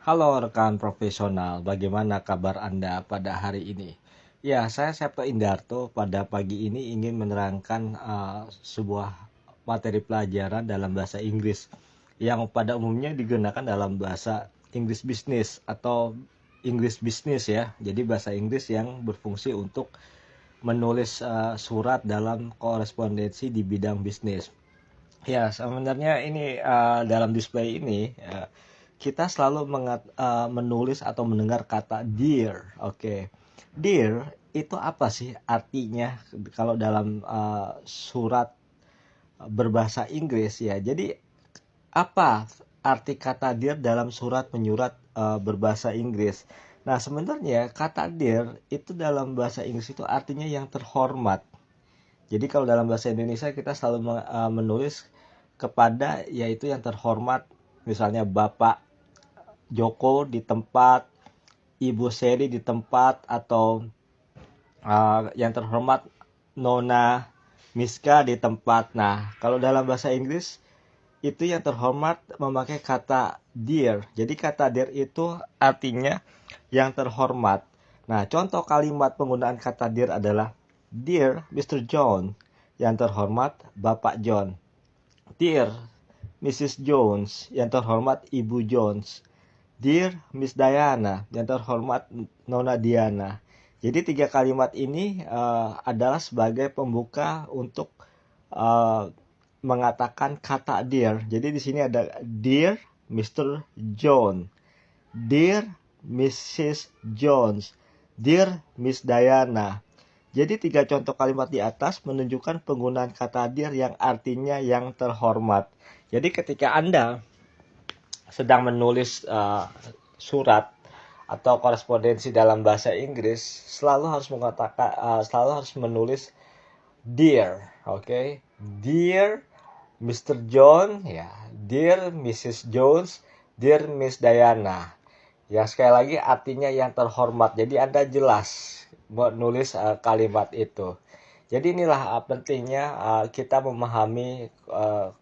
Halo rekan profesional, bagaimana kabar Anda pada hari ini? Ya, saya Septo Indarto pada pagi ini ingin menerangkan sebuah materi pelajaran dalam bahasa Inggris yang pada umumnya digunakan dalam bahasa Inggris bisnis atau Inggris bisnis ya. Jadi bahasa Inggris yang berfungsi untuk menulis surat dalam korespondensi di bidang bisnis. Ya, sebenarnya ini dalam display ini kita selalu menulis atau mendengar kata dear. Oke. Dear itu apa sih artinya kalau dalam surat berbahasa Inggris ya. Jadi apa arti kata dear dalam surat menyurat berbahasa Inggris? Nah, sebenarnya kata dear itu dalam bahasa Inggris itu artinya yang terhormat. Jadi kalau dalam bahasa Indonesia kita selalu menulis kepada yaitu yang terhormat, misalnya Bapak Joko di tempat, Ibu Seri di tempat, atau yang terhormat Nona Miska di tempat. Nah, kalau dalam bahasa Inggris itu yang terhormat memakai kata dear. Jadi kata dear itu artinya yang terhormat. Nah, contoh kalimat penggunaan kata dear adalah Dear Mr. John, yang terhormat Bapak John. Dear Mrs. Jones, yang terhormat Ibu Jones. Dear Miss Diana, yang terhormat Nona Diana. Jadi tiga kalimat ini adalah sebagai pembuka untuk uh, mengatakan kata dear. Jadi di sini ada Dear Mr. John, Dear Mrs. Jones, Dear Miss Diana. Jadi tiga contoh kalimat di atas menunjukkan penggunaan kata dear yang artinya yang terhormat. Jadi ketika Anda sedang menulis surat atau korespondensi dalam bahasa Inggris, selalu harus menulis dear, oke? Dear Mr. John, ya, Dear Mrs. Jones, Dear Miss Diana. Ya, sekali lagi artinya yang terhormat. Jadi Anda jelas menulis kalimat itu. Jadi inilah pentingnya kita memahami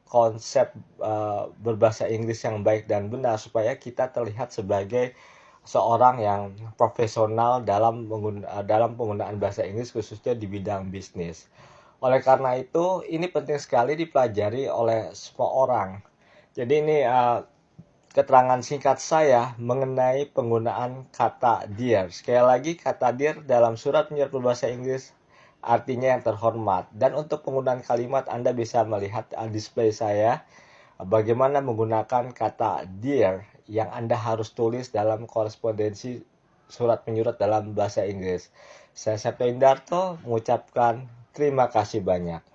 konsep berbahasa Inggris yang baik dan benar supaya kita terlihat sebagai seorang yang profesional dalam penggunaan bahasa Inggris khususnya di bidang bisnis. Oleh karena itu, ini penting sekali dipelajari oleh semua orang. Jadi ini keterangan singkat saya mengenai penggunaan kata dear. Sekali lagi, kata dear dalam surat menyurat berbahasa Inggris artinya yang terhormat. Dan untuk penggunaan kalimat Anda bisa melihat display saya bagaimana menggunakan kata dear yang Anda harus tulis dalam korespondensi surat menyurat dalam bahasa Inggris. Saya Septo Indarto mengucapkan terima kasih banyak.